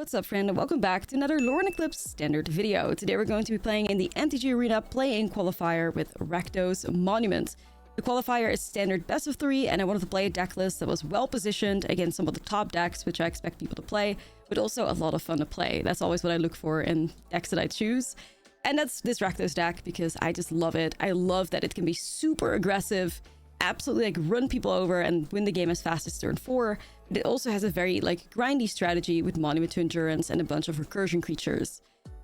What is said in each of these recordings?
What's up, friend, and welcome back to another Lorwyn Eclipsed standard video. Today we're going to be playing in the MTG Arena play-in qualifier with Rakdos Monument. The qualifier is standard best of 3, and I wanted to play a deck list that was well positioned against some of the top decks, which I expect people to play, but also a lot of fun to play. That's always what I look for in decks that I choose. And that's this Rakdos deck, because I just love it. I love that it can be super aggressive, absolutely like run people over and win the game as fast as turn 4. But it also has a very like grindy strategy with Monument to Endurance and a bunch of recursion creatures.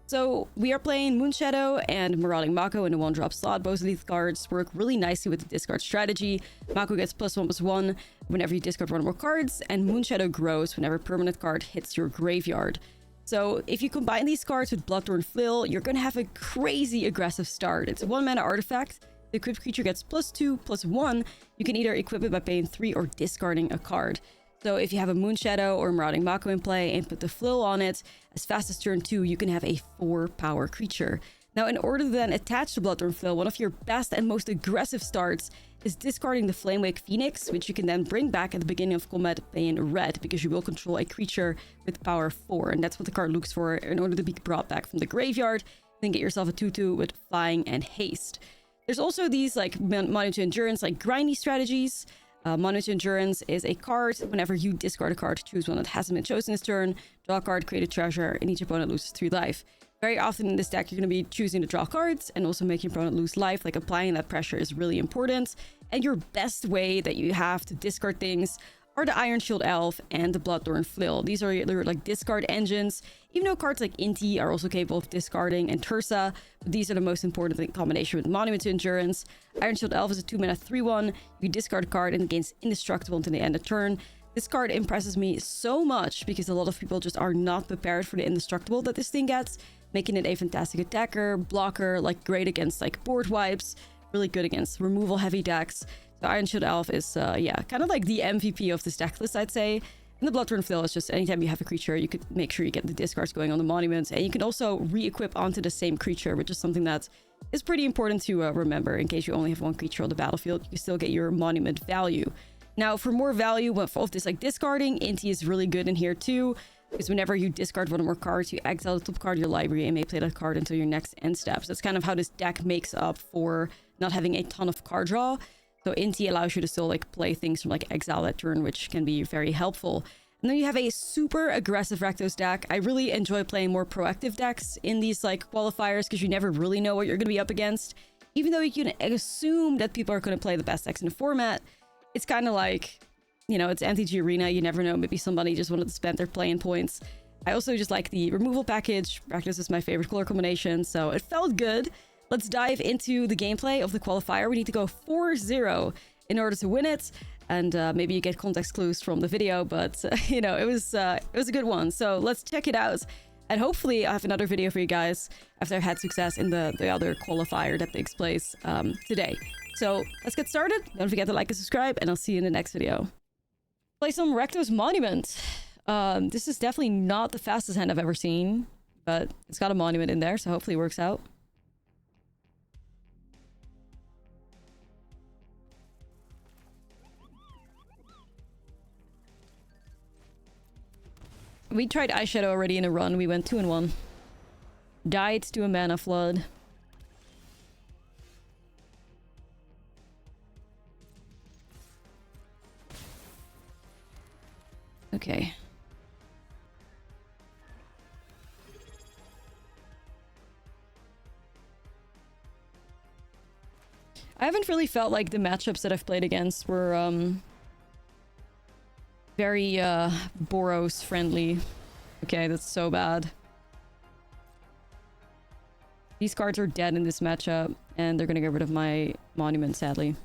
So we are playing Moonshadow and Marauding Mako in the 1-drop slot. Both of these cards work really nicely with the discard strategy. Mako gets +1/+1 whenever you discard one or more cards, and Moonshadow grows whenever a permanent card hits your graveyard. So if you combine these cards with Bloodthorn Flail, you're going to have a crazy aggressive start. It's a 1-mana artifact. The equipped creature gets +2/+1. You can either equip it by paying 3 or discarding a card. So if you have a Moonshadow or Marauding Mako in play and put the Flail on it, as fast as turn 2, you can have a 4-power creature. Now, in order to then attach the Bloodthorn Flail, one of your best and most aggressive starts is discarding the Flamewake Phoenix, which you can then bring back at the beginning of combat paying red, because you will control a creature with power 4. And that's what the card looks for in order to be brought back from the graveyard. Then get yourself a 2/2 with flying and haste. There's also these like Monument to Endurance, like grindy strategies. Monument to Endurance is a card. Whenever you discard a card, choose one that hasn't been chosen this turn, draw a card, create a treasure, and each opponent loses 3 life. Very often in this deck, you're going to be choosing to draw cards and also making your opponent lose life. Like applying that pressure is really important. And your best way that you have to discard things are the Iron Shield Elf and the Bloodthorn Flail. These are your like discard engines. Even though cards like Inti are also capable of discarding, and Tursa, but these are the most important in combination with Monument to Endurance. Iron Shield Elf is a 2-mana 3/1. You discard a card and it gains indestructible until the end of turn. This card impresses me so much because a lot of people just are not prepared for the indestructible that this thing gets, making it a fantastic attacker, blocker, like great against like board wipes, really good against removal heavy decks. So Iron Shield Elf is, yeah, kind of like the MVP of this deck list, I'd say. And the Bloodthorn Flail is just anytime you have a creature, you could make sure you get the discards going on the monuments. And you can also re-equip onto the same creature, which is something that is pretty important to remember. In case you only have one creature on the battlefield, you can still get your monument value. Now, for more value of this like discarding, Inti is really good in here too. Because whenever you discard one or more cards, you exile the top card of your library and may play that card until your next end step. So that's kind of how this deck makes up for not having a ton of card draw. So Inti allows you to still like play things from like exile that turn, which can be very helpful. And then you have a super aggressive Rakdos deck. I really enjoy playing more proactive decks in these like qualifiers because you never really know what you're going to be up against. Even though you can assume that people are going to play the best decks in the format, it's kind of like, you know, it's MTG Arena. You never know. Maybe somebody just wanted to spend their playing points. I also just like the removal package. Rakdos is my favorite color combination, so it felt good. Let's dive into the gameplay of the qualifier. We need to go 4-0 in order to win it. And maybe you get context clues from the video, but you know, it was a good one. So let's check it out. And hopefully I have another video for you guys after I've had success in the other qualifier that takes place today. So let's get started. Don't forget to like and subscribe, and I'll see you in the next video. Play some Rakdos Monument. This is definitely not the fastest hand I've ever seen, but it's got a monument in there, so hopefully it works out. We tried Eyeshadow already in a run. We went 2-1. Died to a mana flood. Okay. I haven't really felt like the matchups that I've played against were very Boros friendly. Okay, that's so bad. These cards are dead in this matchup, and they're gonna get rid of my monument, sadly.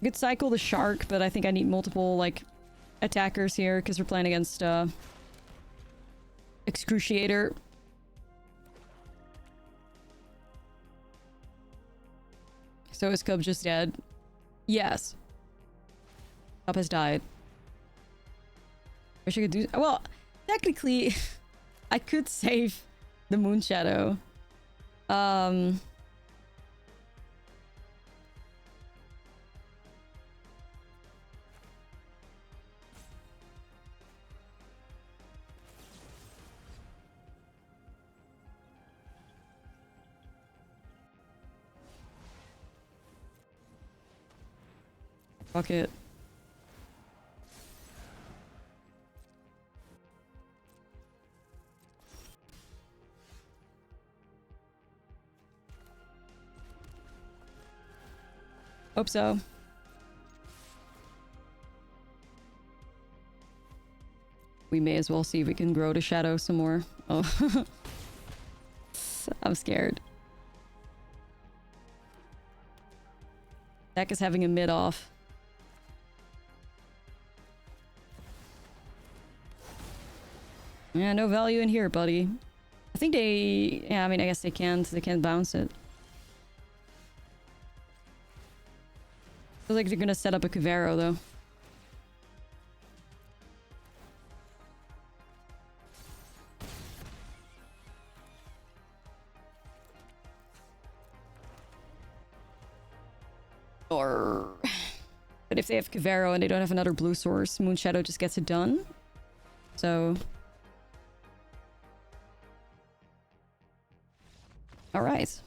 I could cycle the shark, but I think I need multiple like attackers here because we're playing against Excruciator. So is Cub just dead? Yes. Cub has died. Wish I could do... Well, technically, I could save the Moonshadow. Fuck it. Hope so. We may as well see if we can grow the shadow some more. Oh. I'm scared. Deck is having a mid off. Yeah, no value in here, buddy. I think they... Yeah, I mean, I guess they can't bounce it. Feels like they're gonna set up a Cavero, though. Or... But if they have Cavero and they don't have another blue source, Moonshadow just gets it done. So... Alright.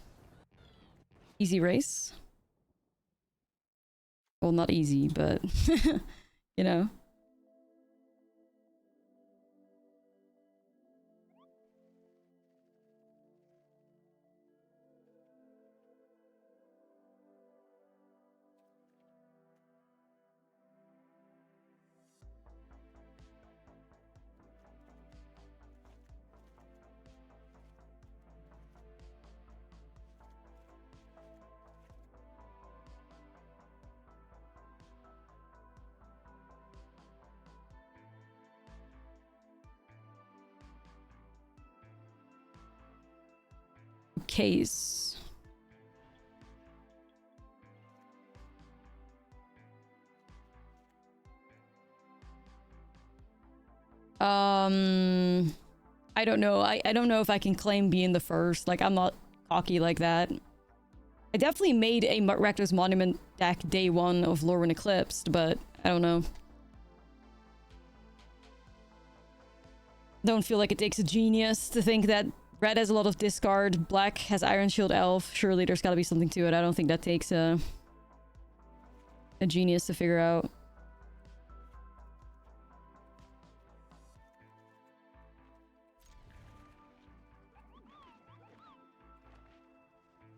Easy race. Well, not easy, but... you know. Case. I don't know. I don't know if I can claim being the first. Like, I'm not cocky like that. I definitely made a Rakdos Monument deck day one of Lorwyn Eclipsed, but I don't know. Don't feel like it takes a genius to think that red has a lot of discard, black has Iron Shield Elf. Surely there's gotta be something to it. I don't think that takes a genius to figure out.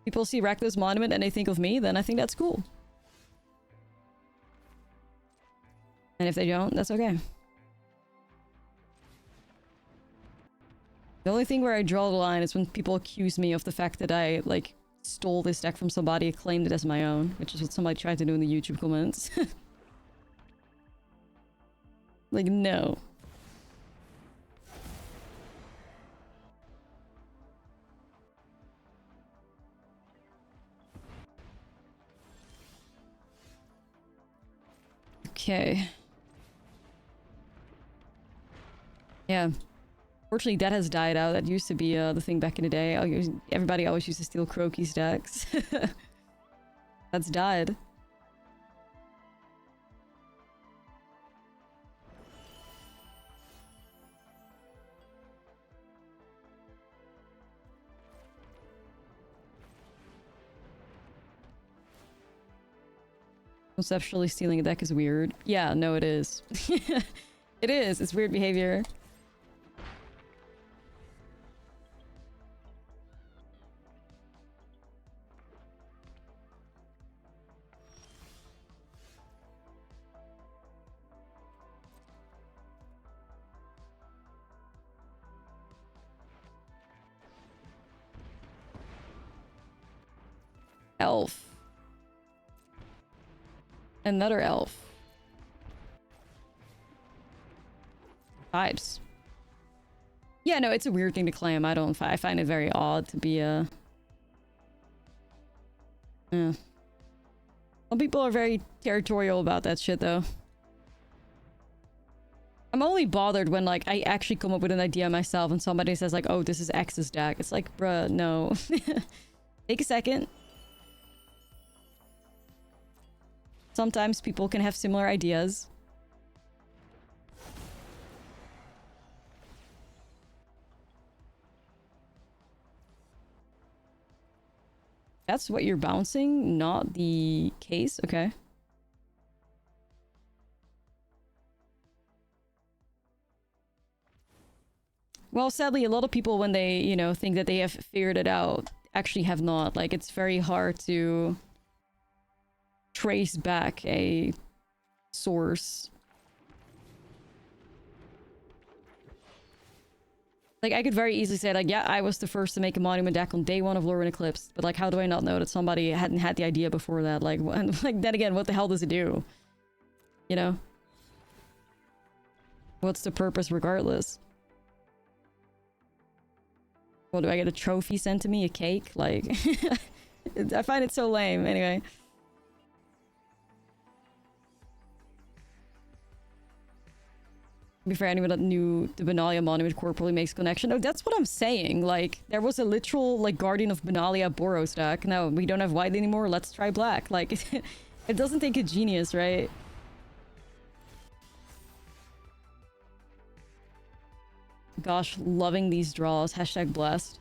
People see Rakdos Monument and they think of me, then I think that's cool. And if they don't, that's okay. The only thing where I draw the line is when people accuse me of the fact that I, like, stole this deck from somebody and claimed it as my own, which is what somebody tried to do in the YouTube comments. Like, no. Okay. Yeah. Fortunately, that has died out. That used to be the thing back in the day. Everybody always used to steal Croaky's decks. That's died. Conceptually stealing a deck is weird. Yeah, no, it is. It is. It's weird behavior. Elf. Another elf. Vibes. Yeah, no, it's a weird thing to claim. I find it very odd to be a... Yeah. Some people are very territorial about that shit, though. I'm only bothered when, like, I actually come up with an idea myself and somebody says, like, oh, this is X's deck. It's like, bruh, no. Take a second. Sometimes people can have similar ideas. That's what you're bouncing, not the case? Okay. Well, sadly, a lot of people, when they, you know, think that they have figured it out, actually have not. Like, it's very hard to trace back a source. Like, I could very easily say, like, yeah, I was the first to make a monument deck on day one of Lorwyn Eclipsed. But, like, how do I not know that somebody hadn't had the idea before that? Like, like, then again, what the hell does it do? You know? What's the purpose regardless? Well, do I get a trophy sent to me? A cake? Like, I find it so lame. Anyway. To be fair, anyone that knew the Benalia Monument Core probably makes connection. Oh, that's what I'm saying. Like, there was a literal, like, Guardian of Benalia Boros deck. No, we don't have white anymore. Let's try black. Like, it doesn't take a genius, right? Gosh, loving these draws. Hashtag blessed.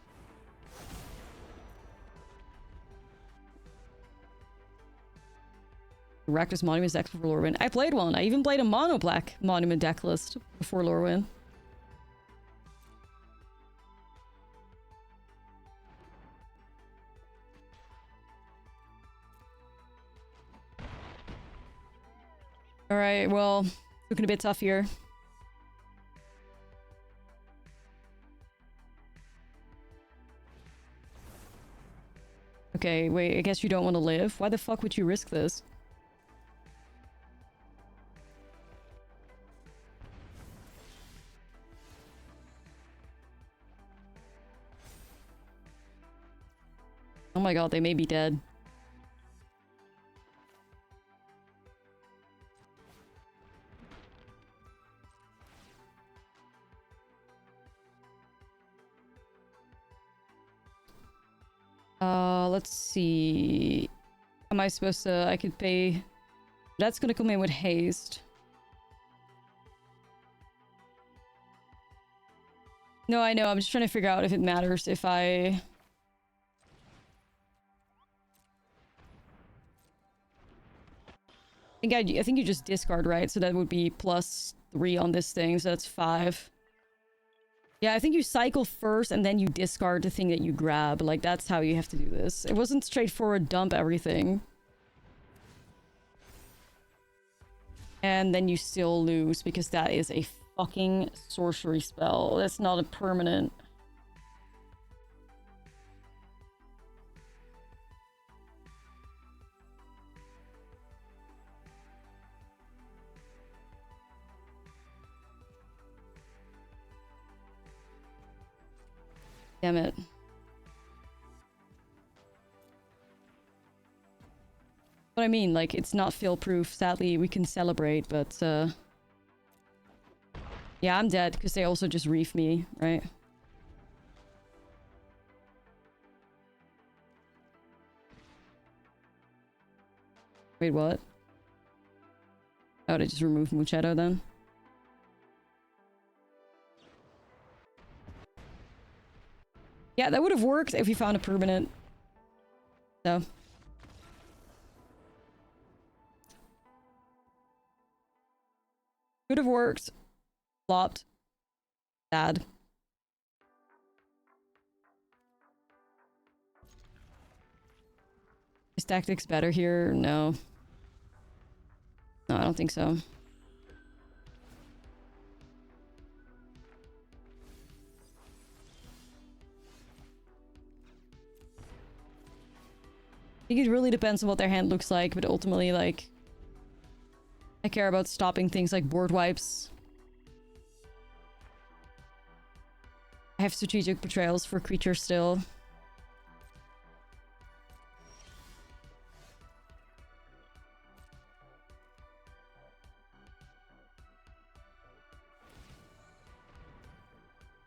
Rakdos Monument decks before Lorwyn. I played one. I even played a mono black Monument deck list before Lorwyn. Alright, well, looking a bit tough here. Okay, wait, I guess you don't want to live? Why the fuck would you risk this? Oh my god, they may be dead. Let's see. Am I supposed to... I could pay... That's gonna come in with haste. No, I know. I'm just trying to figure out if it matters if I... I think you just discard, right? So that would be +3 on this thing, so that's 5. Yeah, I think you cycle first and then you discard the thing that you grab. Like, that's how you have to do this. It wasn't straightforward dump everything. And then you still lose because that is a fucking sorcery spell. That's not a permanent. Damn it. What I mean, like, it's not fail-proof. Sadly, we can celebrate, but, yeah, I'm dead, because they also just reef me, right? Wait, what? Oh, they just removed Mucheto, then? Yeah, that would have worked if you found a permanent. So. Could have worked. Flopped. Sad. Is tactics better here? No. No, I don't think so. I think it really depends on what their hand looks like, but ultimately, like... I care about stopping things like board wipes. I have strategic betrayals for creatures still.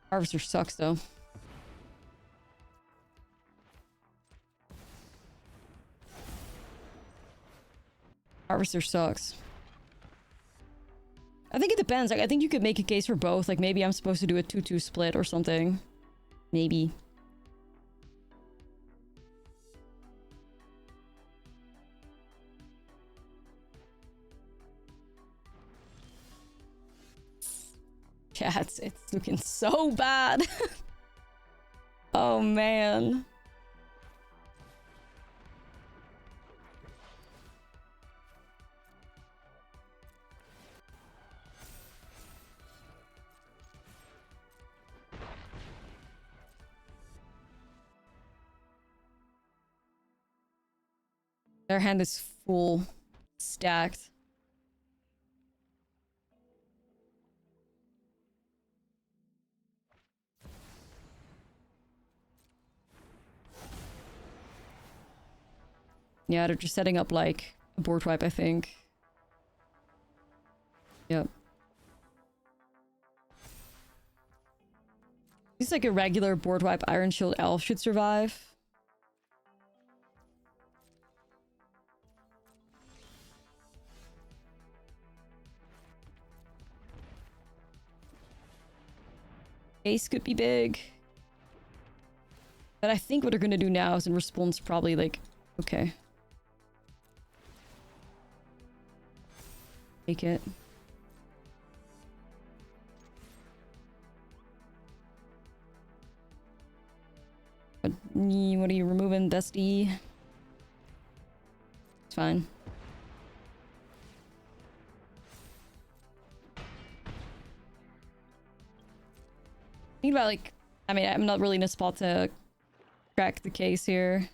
Harvester sucks, though. Harvester sucks. I think it depends. Like, I think you could make a case for both. Like, maybe I'm supposed to do a 2-2 split or something. Maybe. Yeah, it's looking so bad. Oh man. Their hand is full, stacked. Yeah, they're just setting up like a board wipe, I think. Yep. It's like a regular board wipe Iron Shield Elf should survive. Ace could be big. But I think what they're gonna do now is in response probably like, okay. Take it. What are you removing, Dusty? It's fine. Think about like, I mean, I'm not really in a spot to crack the case here.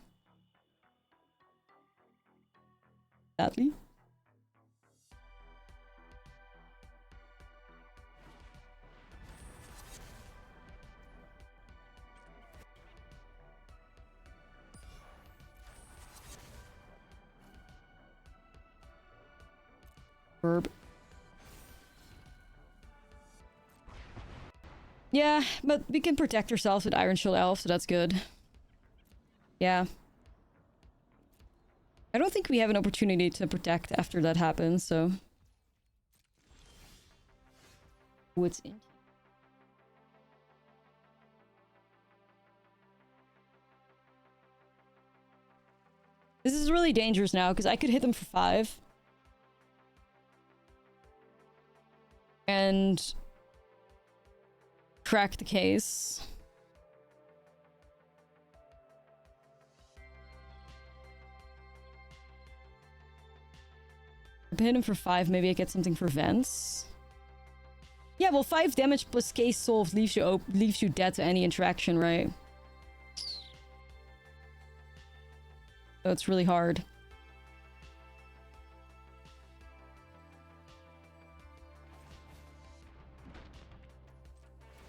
Sadly. Verb. Yeah, but we can protect ourselves with Iron Shield Elf, so that's good. Yeah. I don't think we have an opportunity to protect after that happens, so... What's in? This is really dangerous now, because I could hit them for 5. And... crack the case. If I hit him for 5, maybe I get something for Vents. Yeah, well, 5 damage plus case solved leaves you dead to any interaction, right? So it's really hard.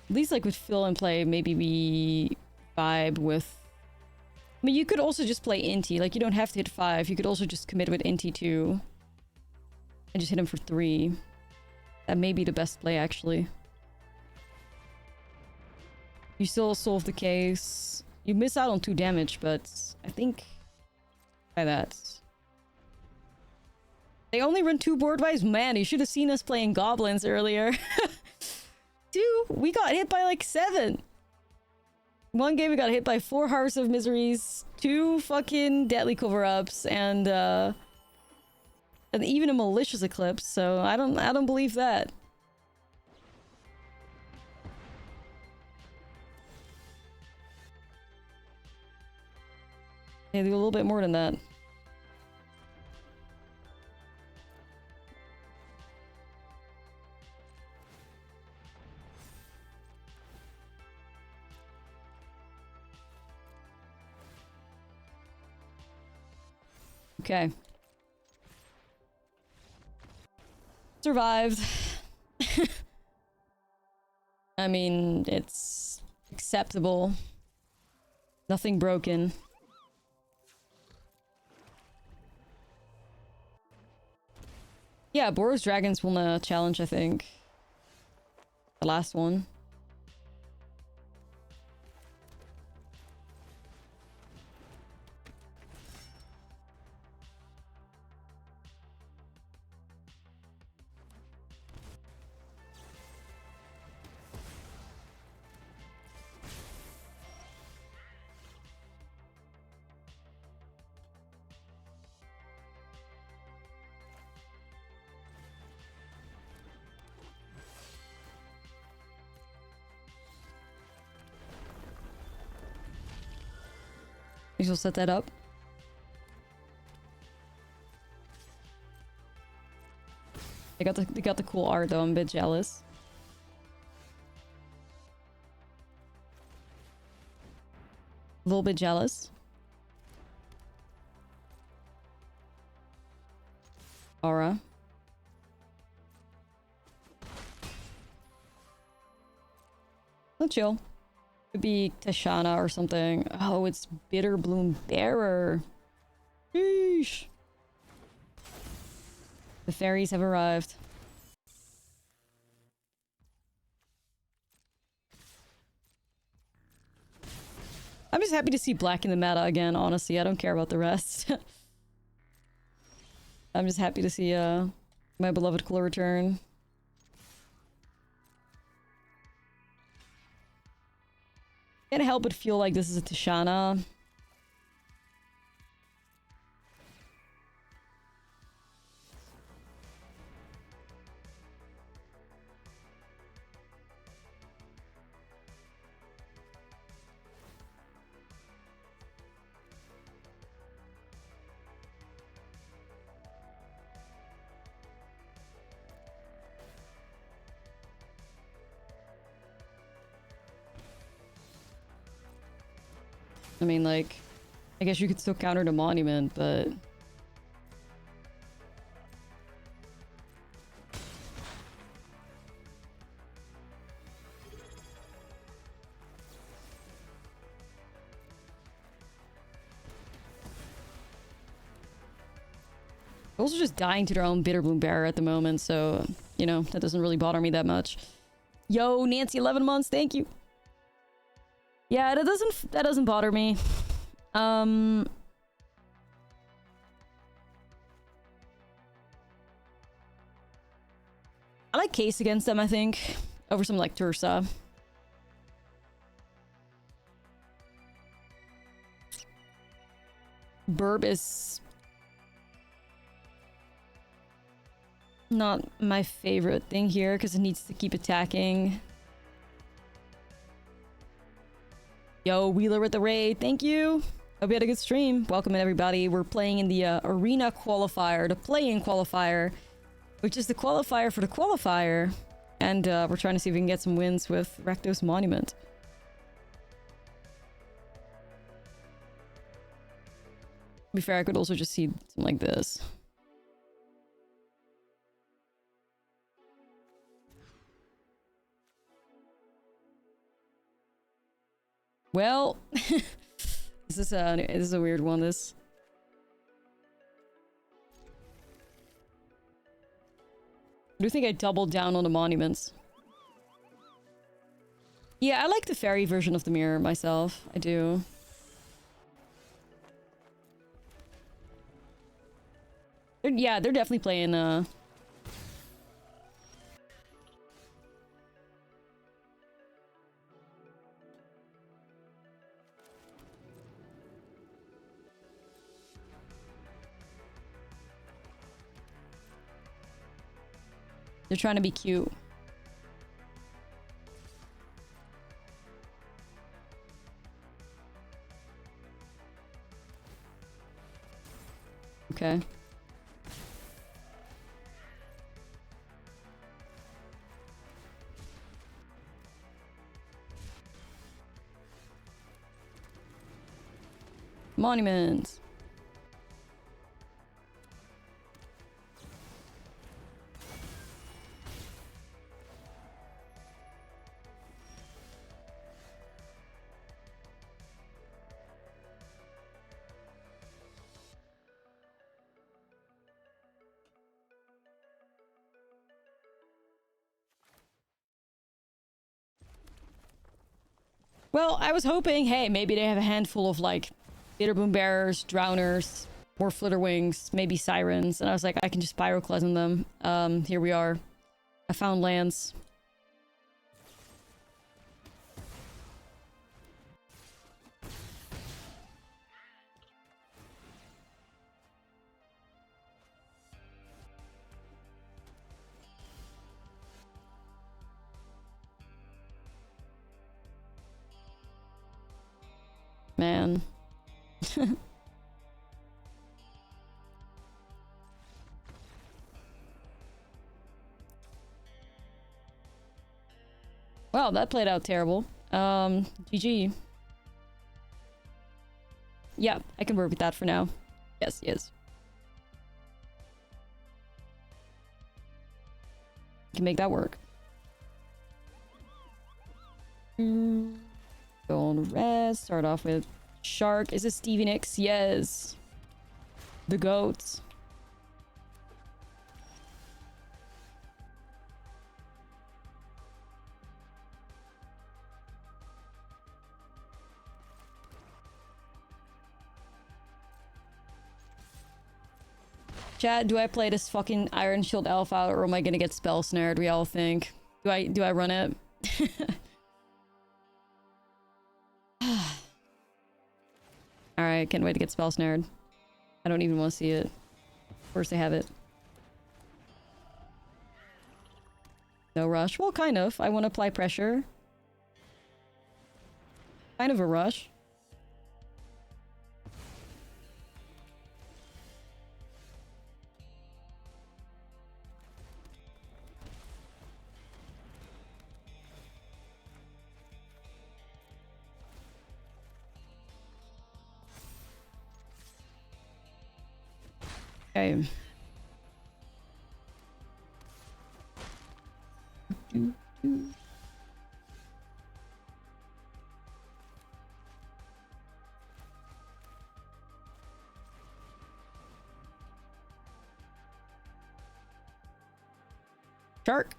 At least, like, with fill and play, maybe we vibe with... I mean, you could also just play Inti. Like, you don't have to hit 5. You could also just commit with Inti 2. And just hit him for 3. That may be the best play, actually. You still solve the case. You miss out on 2 damage, but I think... Try that. They only run 2 board wipes? Man, you should have seen us playing goblins earlier. Dude, we got hit by like 7. One game we got hit by 4 Harvest of Miseries, 2 fucking Deadly Cover-Ups, and even a Malicious Eclipse, so I don't believe that. They do a little bit more than that. Okay. Survived. I mean, it's acceptable. Nothing broken. Yeah, Boros Dragons won the challenge, I think. The last one. We will set that up. They got the cool art though. I'm a bit jealous. A little bit jealous. Aura. Not chill. Could be Tashana or something. Oh, it's Bitter Bloom Bearer. Sheesh. The Faeries have arrived. I'm just happy to see black in the meta again, honestly. I don't care about the rest. I'm just happy to see my beloved color return. Can't help but feel like this is a Tashana. I mean, like, I guess you could still counter the monument, but... They're also just dying to their own Bitterbloom Bearer at the moment, so, you know, that doesn't really bother me that much. Yo, Nancy, 11 months, thank you! Yeah, that doesn't bother me. I like Case against them, I think, over some like Tursa. Burb is not my favorite thing here because it needs to keep attacking. Yo, Wheeler with the raid. Thank you. Hope you had a good stream. Welcome in, everybody. We're playing in the Arena Qualifier, the play-in Qualifier, which is the qualifier for the qualifier. And we're trying to see if we can get some wins with Rakdos Monument. To be fair, I could also just see something like this. Well, this is a weird one, this. I do think I doubled down on the monuments. Yeah, I like the fairy version of the mirror myself. I do. They're definitely playing they're trying to be cute. Okay. Monuments. Well, I was hoping, hey, maybe they have a handful of, like, Bitterboom Bearers, Drowners, more Flitterwings, maybe Sirens, and I was like, I can just Pyroclasm them. Here we are. I found lands. Man. Wow, that played out terrible. GG. Yeah, I can work with that for now. Yes, yes. Can make that work. Go on res. Start off with Shark. Is it Stevie Nicks? Yes. The goats. Chat, do I play this fucking Iron Shield Elf out, or am I gonna get spell snared? We all think. Do I run it? Alright, can't wait to get spell snared. I don't even want to see it. Of course they have it. No rush. Well, kind of. I want to apply pressure. Kind of a rush. Okay. Shark.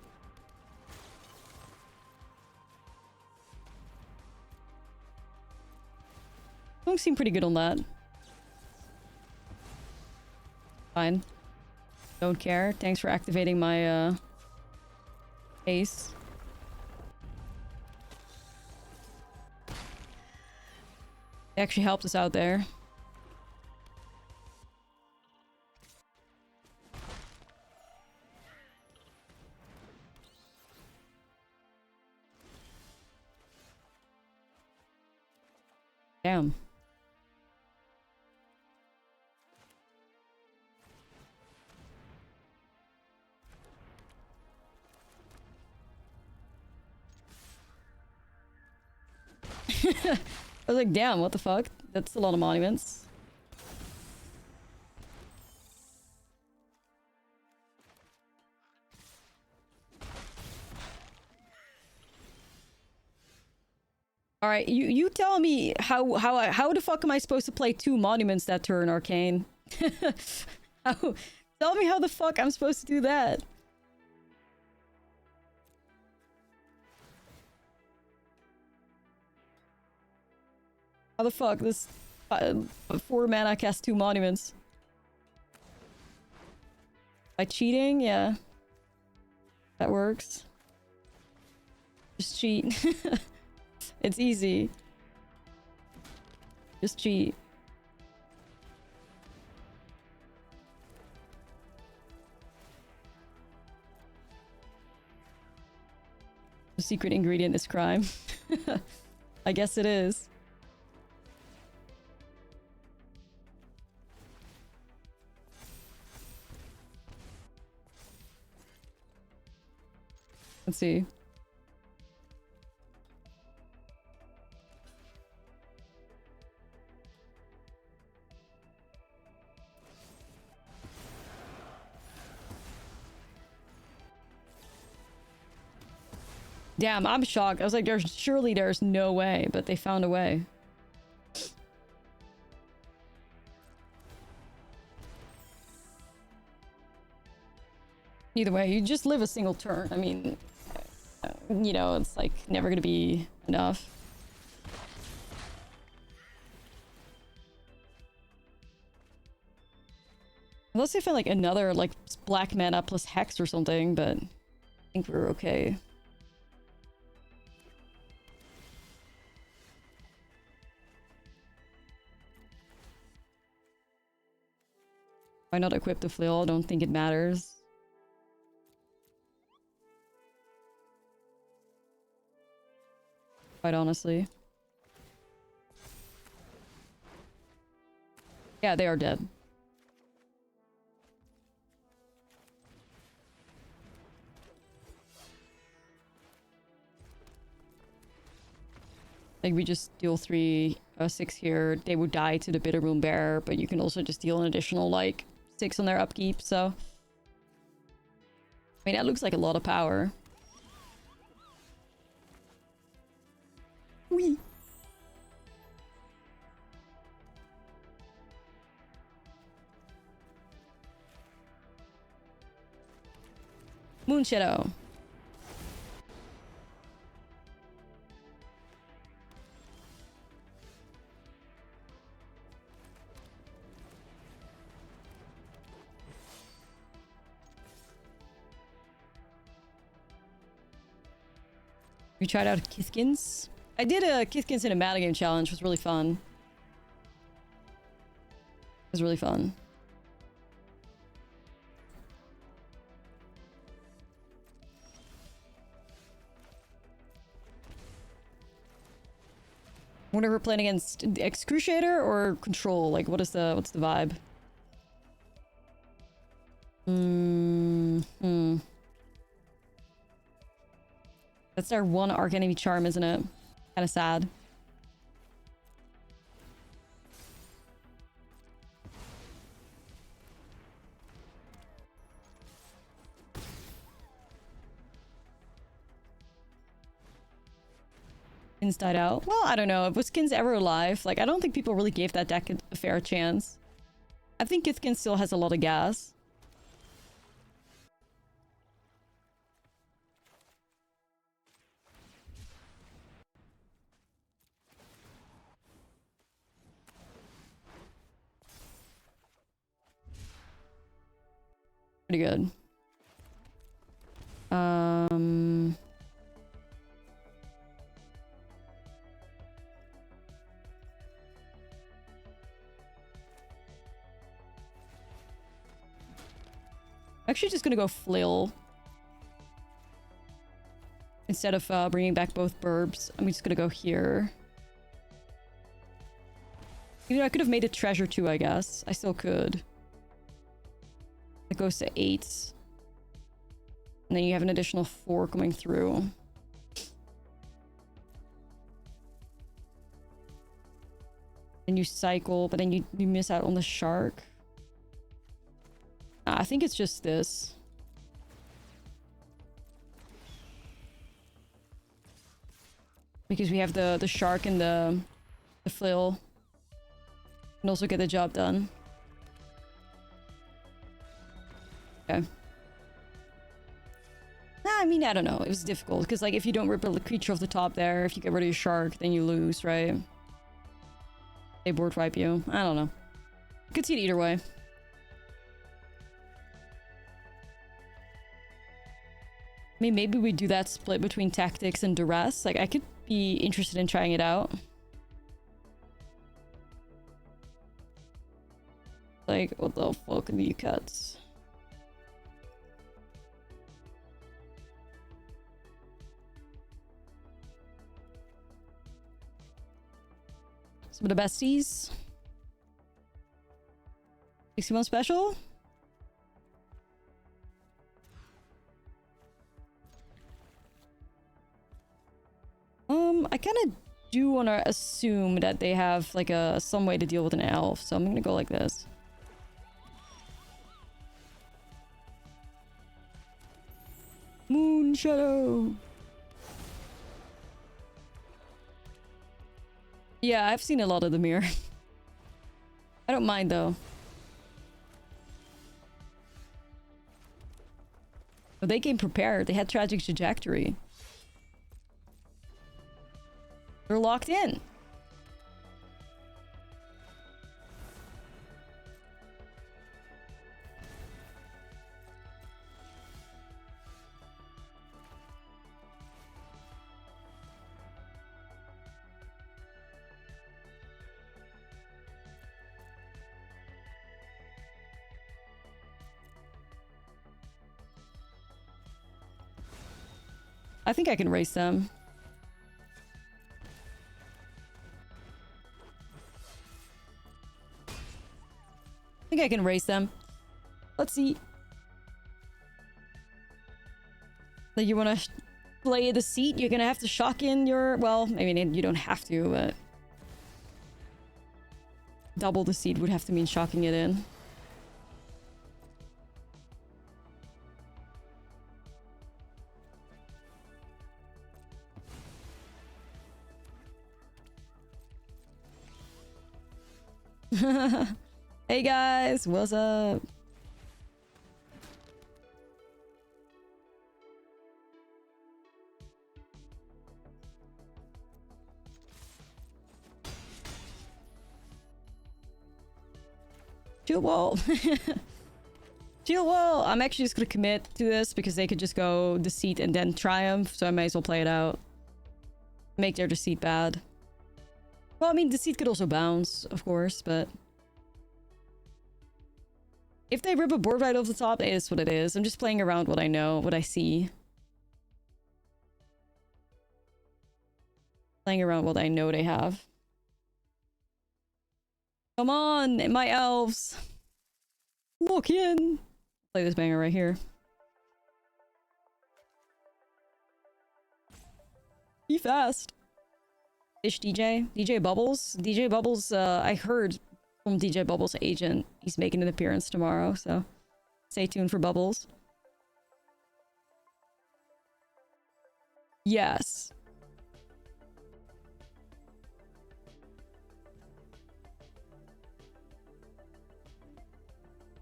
Don't seem pretty good on that. Fine. Don't care. Thanks for activating my ace. It actually helped us out there. Damn. I was like, damn, what the fuck? That's a lot of monuments. All right, you tell me how the fuck am I supposed to play 2 monuments that turn, Arcane? Tell me how the fuck I'm supposed to do that. How the fuck this 4 mana cast 2 monuments? By cheating, yeah, that works. Just cheat. It's easy. Just cheat. The secret ingredient is crime. I guess it is. Let's see. Damn, I'm shocked. I was like, surely there's no way, but they found a way. Either way, you just live a single turn. I mean, you know, it's like never gonna be enough. Unless they find like another like black mana plus hex or something, but I think we're okay. Why not equip the flail? I don't think it matters. Quite honestly. Yeah, they are dead. Like, we just deal 6 here. They would die to the Bittermoon Bear, but you can also just deal an additional, like, 6 on their upkeep, so... I mean, that looks like a lot of power. Whee! Moonshadow. We tried out Kithkins. I did a Kithkins in a metagame challenge. It was really fun. It was really fun. Wonder if we're playing against Excruciator or Control. Like, what's the vibe? That's our one arc enemy charm, isn't it? Kind of sad. Skins died out. Well, I don't know. Was Skins ever alive? Like, I don't think people really gave that deck a fair chance. I think Kithkin still has a lot of gas. Pretty good. Actually just gonna go Flail. Instead of bringing back both Burbs. I'm just gonna go here. You know, I could have made it Treasure too, I guess. I still could. It goes to 8. And then you have an additional 4 coming through. And you cycle, but then you miss out on the Shark. I think it's just this. Because we have the Shark and the Flail. And also get the job done. Okay. I mean, I don't know. It was difficult. Because, like, if you don't rip a creature off the top there, if you get rid of your Shark, then you lose, right? They board wipe you. I don't know. Could see it either way. I mean, maybe we do that split between tactics and duress. Like, I could be interested in trying it out. Like, what the fuck do you cut? Some of the besties. 61 special. I kind of do want to assume that they have like some way to deal with an elf, so I'm gonna go like this. Moon Shadow. Yeah, I've seen a lot of the Dimir. I don't mind though. But they came prepared. They had Tragic Trajectory. They're locked in. I think I can race them. think I can raise them. Let's see. That you want to play the seat, you're gonna have to shock in your... Well, I mean, you don't have to, but... Double the seat would have to mean shocking it in. Hey guys, what's up? Shield wall. Shield wall. I'm actually just gonna commit to this because they could just go Deceit and then Triumph, so I might as well play it out. Make their Deceit bad. Well, I mean, Deceit could also bounce, of course, but... If they rip a board right off the top, it is what it is. I'm just playing around what I know, what I see. Playing around what I know they have. Come on, my elves! Lock in! Play this banger right here. Be fast! Fish DJ? DJ Bubbles? DJ Bubbles, I heard from DJ Bubbles' agent. He's making an appearance tomorrow, so stay tuned for Bubbles. Yes.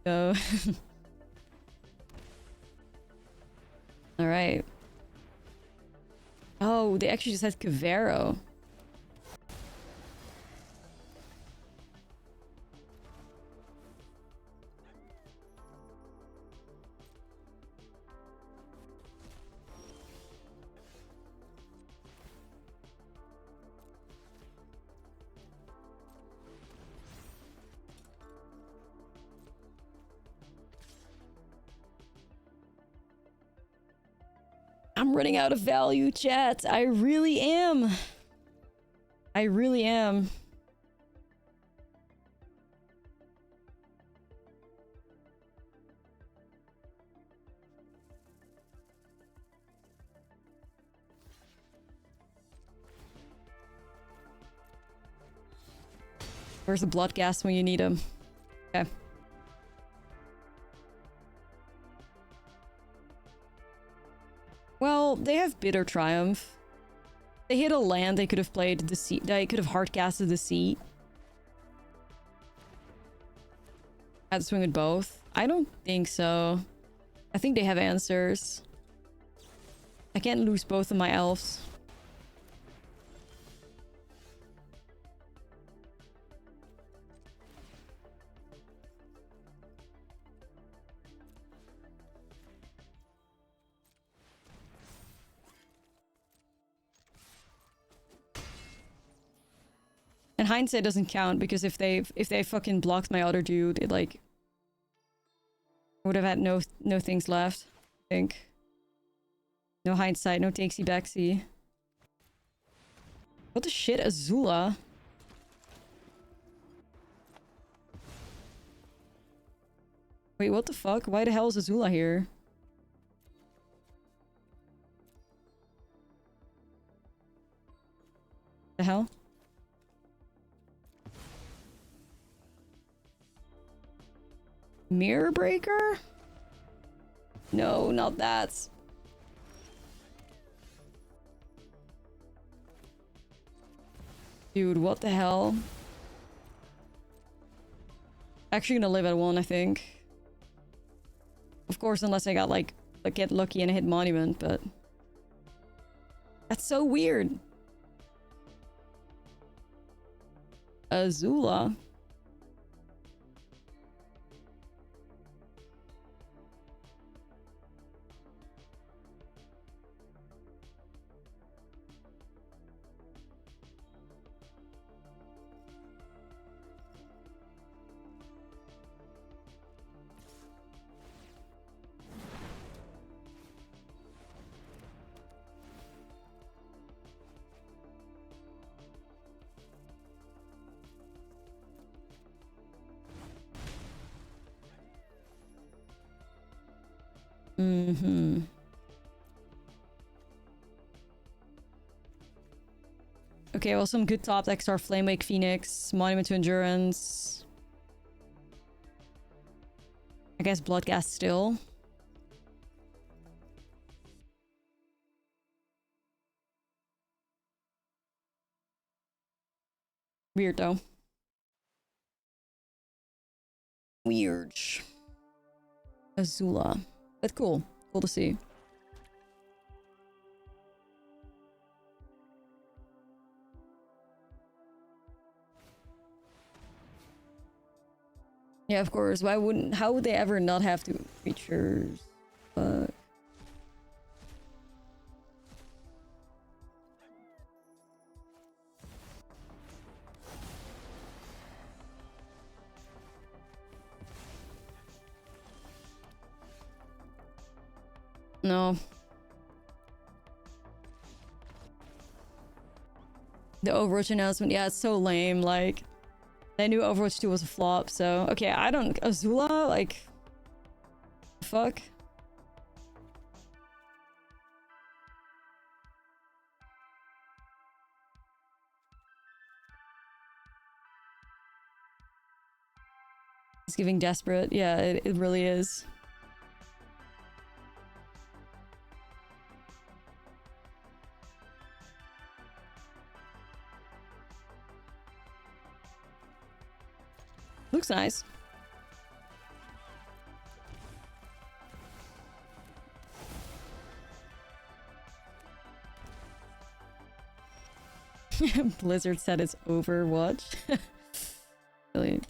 Go. Alright. Oh, they actually just had Cavero. I'm running out of value, chat. I really am. I really am. Where's the blood gas when you need him? Okay. Well, they have Bitter Triumph. They hit a land, they could have played Deceit. They could have hardcasted Deceit. Had to swing with both. I don't think so. I think they have answers. I can't lose both of my elves. And hindsight doesn't count because if they fucking blocked my other dude, it like would have had no things left. I think. No hindsight, no takesy backsy. What the shit, Ashlizzlle? Wait, what the fuck? Why the hell is Ashlizzlle here? The hell? Mirror Breaker? No, not that. Dude, what the hell? Actually gonna live at 1, I think. Of course, unless I got like get lucky and hit Monument, but... That's so weird. Ashlizzlle. Mm-hmm. Okay, well, some good top decks are Flamewake Phoenix, Monument to Endurance. I guess Bloodghast still. Weird, though. Weird. Ashlizzlle. But cool. Cool to see. Yeah, of course. Why wouldn't... How would they ever not have two creatures? Fuck. No. The Overwatch announcement, yeah, it's so lame. Like, I knew Overwatch 2 was a flop, so... Okay, I don't... Ashlizzlle? Like... Fuck? It's giving desperate. Yeah, it really is. Looks nice. Blizzard said it's Overwatch. Really?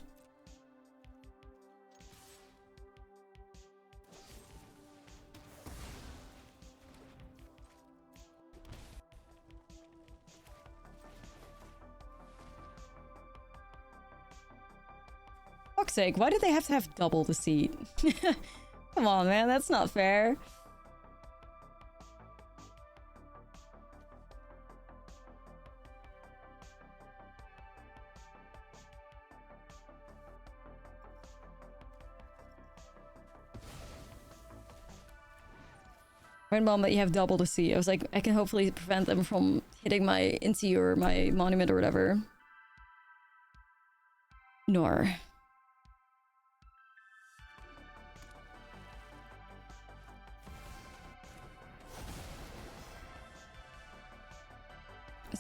Fuck's sake, why do they have to have double the seat? Come on, man, that's not fair. Random that you have double the seat. I was like, I can hopefully prevent them from hitting my Inti or my Monument or whatever. Nor.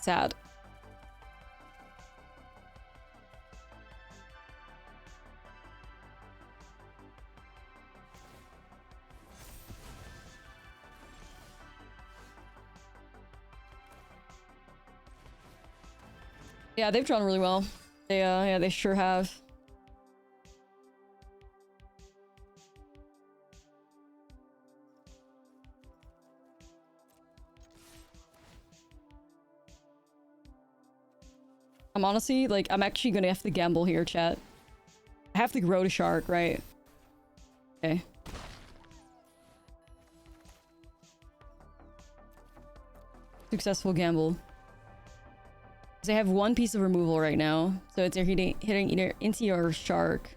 Sad. Yeah, they've drawn really well. They, yeah, they sure have. I'm honestly, like, I'm actually gonna have to gamble here, chat. I have to grow the shark, right? Okay. Successful gamble. Because I have one piece of removal right now. So it's hitting either Inti or shark.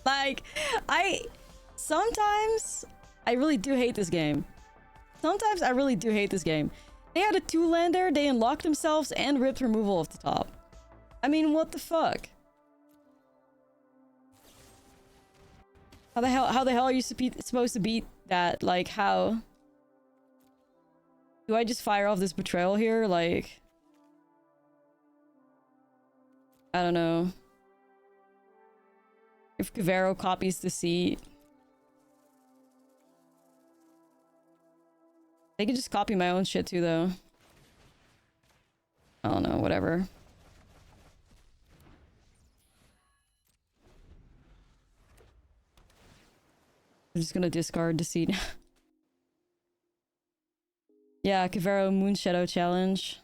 Like, sometimes I really do hate this game. Sometimes I really do hate this game. They had a 2-lander, they unlocked themselves and ripped removal off the top. I mean, what the fuck? How the hell are you supposed to beat that? Like, how? Do I just fire off this betrayal here? Like... I don't know. If Kavero copies the seat... They could just copy my own shit too, though. I don't know, whatever. I'm just gonna discard Deceit. Yeah, Kavero Moonshadow Challenge.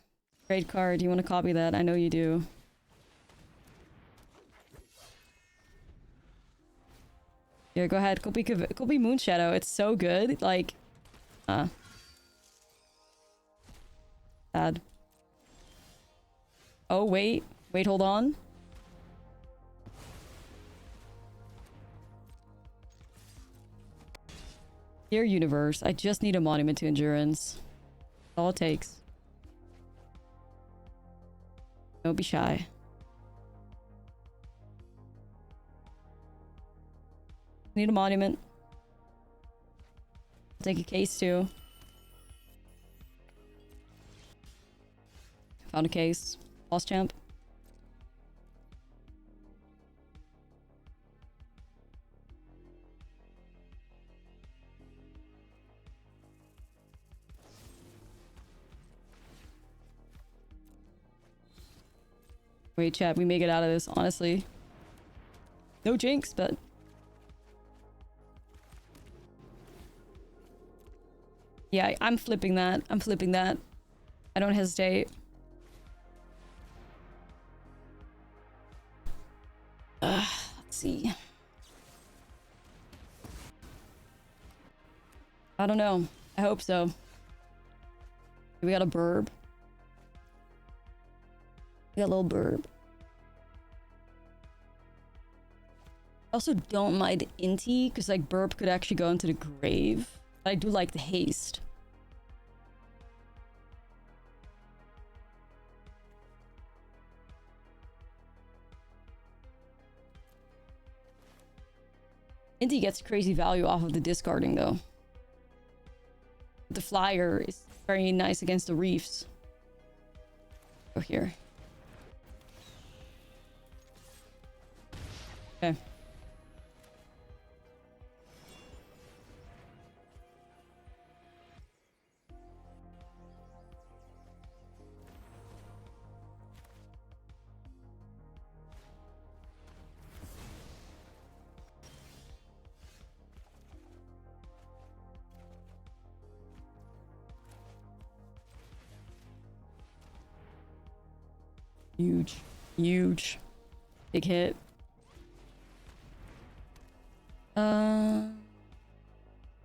Great card. You want to copy that? I know you do. Yeah, go ahead. Copy Moonshadow. It's so good. Like, bad. Oh, wait. Wait, hold on. Dear universe, I just need a monument to endurance. That's all it takes. Don't be shy. Need a monument. Take a case too. Found a case. Lost champ. Wait, chat, we may get out of this, honestly. No jinx, but... yeah, I'm flipping that. I'm flipping that. I don't hesitate. Let's see. I don't know. I hope so. We got a burb. We got a little burb. I also don't mind Inti, because like burb could actually go into the grave. But I do like the haste. Inti gets crazy value off of the discarding though. The flyer is very nice against the reefs. Go here. Okay. Huge. Huge. Big hit. At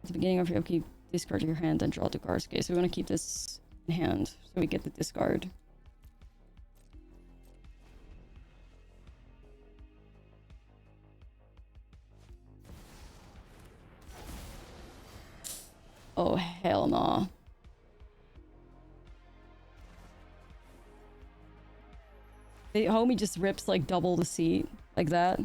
the beginning of your upkeep, discard your hand and draw two cards. Okay, so we want to keep this in hand so we get the discard. Oh, hell nah. The homie just rips like double the seat like that.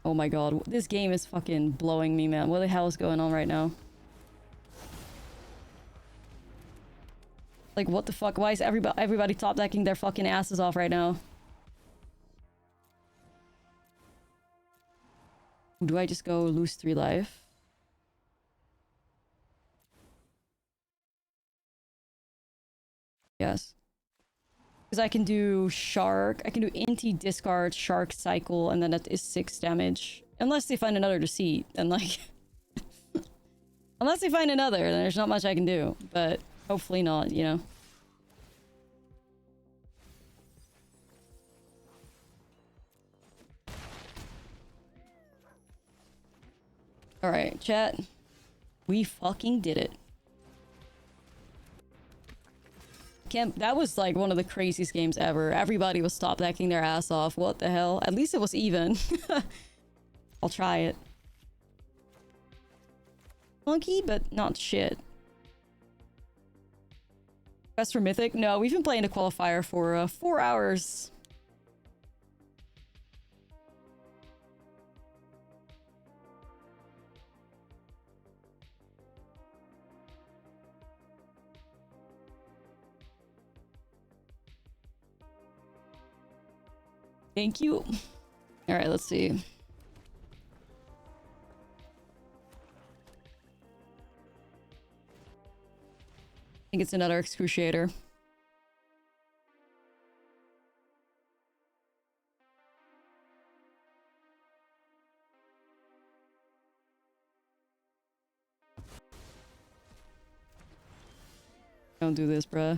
Oh my god, this game is fucking blowing me, man. What the hell is going on right now? Like, what the fuck? Why is everybody top decking their fucking asses off right now? Do I just go lose 3 life? Yes. Because I can do Shark. I can do Inti discard, Shark cycle, and then that is 6 damage. Unless they find another deceit. Then like... unless they find another, then there's not much I can do. But hopefully not, you know? Alright, chat. We fucking did it. That was like one of the craziest games ever. Everybody was stop decking their ass off. What the hell? At least it was even. I'll try it. Funky, but not shit. Quest for Mythic? No, we've been playing the Qualifier for 4 hours. Thank you. All right, let's see. I think it's another Excruciator. Don't do this, bruh.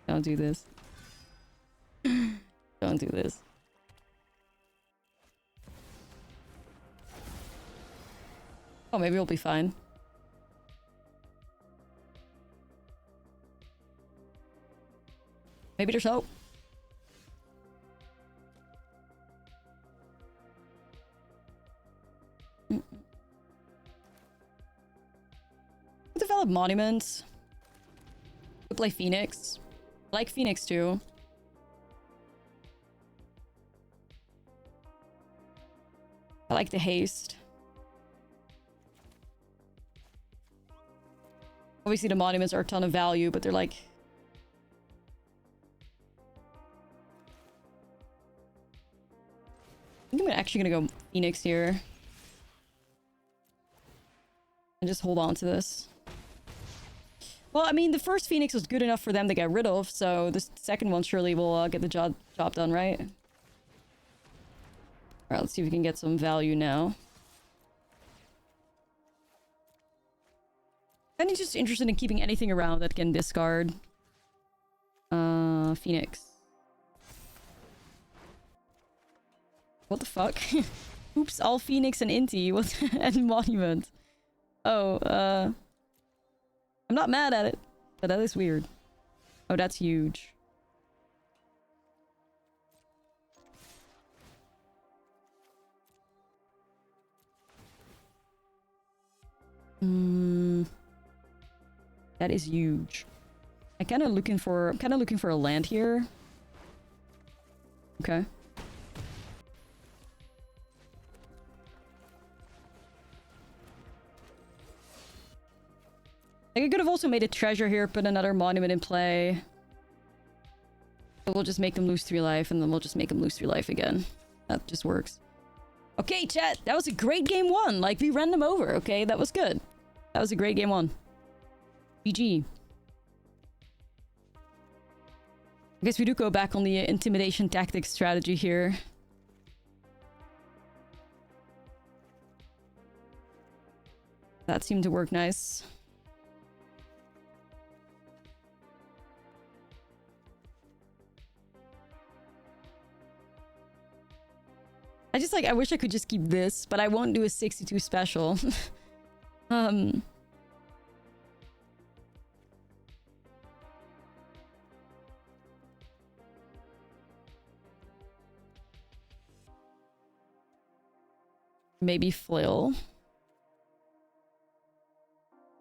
Don't do this. Don't do this. Oh, maybe we'll be fine. Maybe there's hope. develop Monument. Could play Phoenix. I like Phoenix too. I like the haste. Obviously the monuments are a ton of value, but they're like... I think I'm actually gonna go Phoenix here. And just hold on to this. Well, I mean, the first Phoenix was good enough for them to get rid of, so the second one surely will get the job done, right? Alright, let's see if we can get some value now. And he's just interested in keeping anything around that can discard. Phoenix. What the fuck? Oops, all Phoenix and Inti. What? And Monument. Oh, I'm not mad at it, but that is weird. Oh, that's huge. That is huge. I'm kind of looking for a land here. Okay. Like, I could have also made a treasure here, put another monument in play. But we'll just make them lose 3 life, and then we'll just make them lose 3 life again. That just works. Okay, chat, that was a great game 1. Like, we ran them over, okay? That was good. That was a great game 1. GG. I guess we do go back on the intimidation tactics strategy here. That seemed to work nice. I wish I could just keep this, but I won't do a 62 special. Maybe Flill.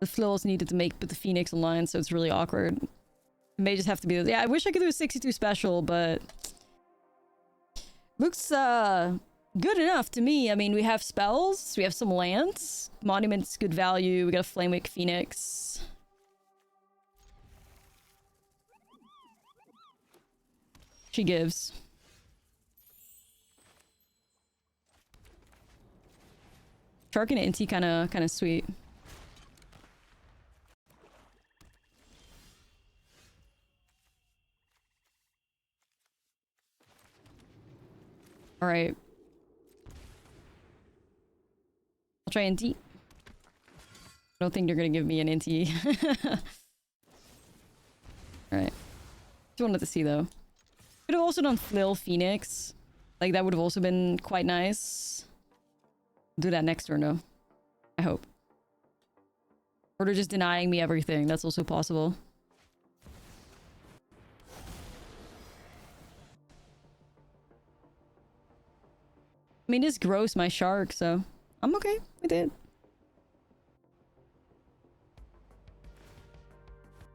The Flill is needed to put the Phoenix online, so it's really awkward. It may just have to be... Yeah, I wish I could do a 62 special, but... Looks, good enough to me. I mean, we have spells, we have some lands. Monument's good value, we got a Flamewick Phoenix. She gives. Shark and Inti kind of sweet. All right. I'll try Inti. I don't think they're gonna give me an Inti. All right. Just wanted to see though. Could have also done Flill Phoenix. Like that would have also been quite nice. Do that next turn though. I hope. Or they're just denying me everything. That's also possible. I mean, this grows my shark, so I'm okay with it.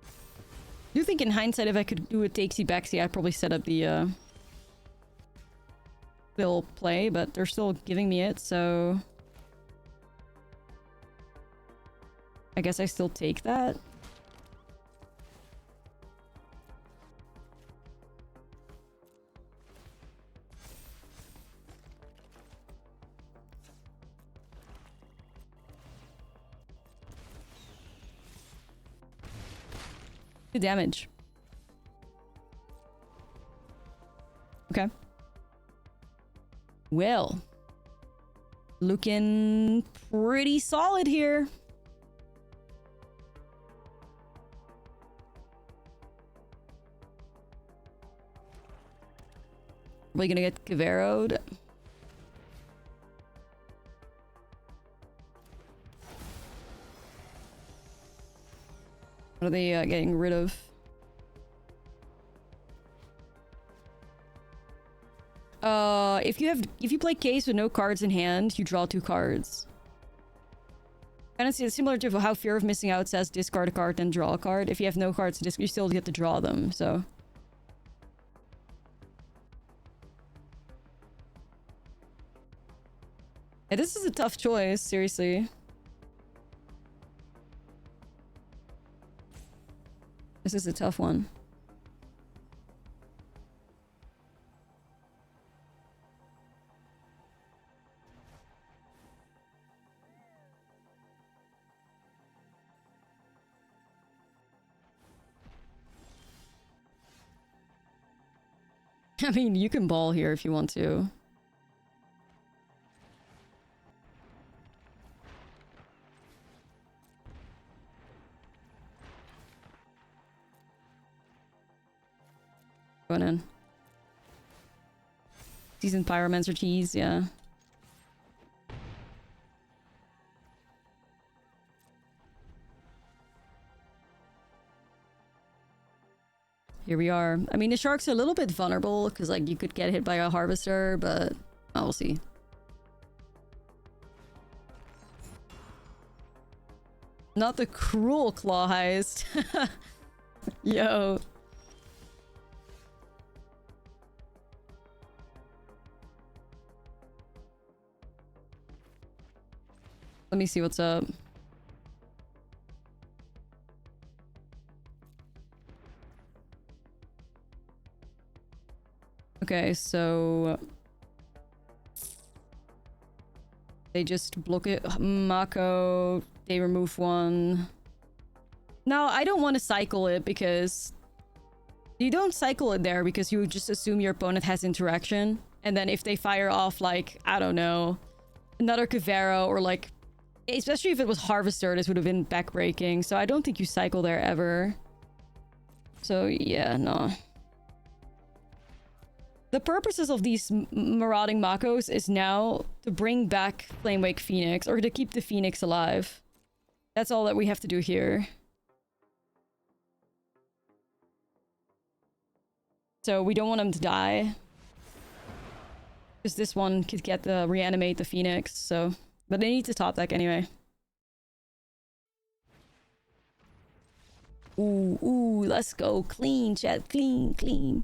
I do think in hindsight, if I could do a takesy backsy, I'd probably set up the Flill play, but they're still giving me it, so I guess I still take that. Good damage. Okay. Well, looking pretty solid here. We're gonna get Caveroed. What are they getting rid of? If you play case with no cards in hand, you draw 2 cards. Kind of similar to how Fear of Missing Out says discard a card then draw a card. If you have no cards to discard, you still get to draw them, so... Yeah, this is a tough choice, seriously. This is a tough one. I mean, you can ball here if you want to. Going in. Seasoned Pyromancer cheese, yeah. Here we are. I mean, the sharks are a little bit vulnerable because, like, you could get hit by a harvester, but we'll see. Not the cruel claw heist. Yo. Let me see what's up. Okay, so... They just block it. Mako, they remove one. No, I don't want to cycle it because... You don't cycle it there because you just assume your opponent has interaction. And then if they fire off, like, I don't know, another Cavero or, like... Especially if it was Harvester, this would have been backbreaking. So I don't think you cycle there ever. So, yeah, no. The purposes of these marauding Makos is now to bring back Flamewake Phoenix, or to keep the Phoenix alive. That's all that we have to do here. So we don't want him to die. Because this one could get the reanimate the Phoenix, so... But they need to top deck anyway. Ooh, let's go. Clean, chat. Clean, clean.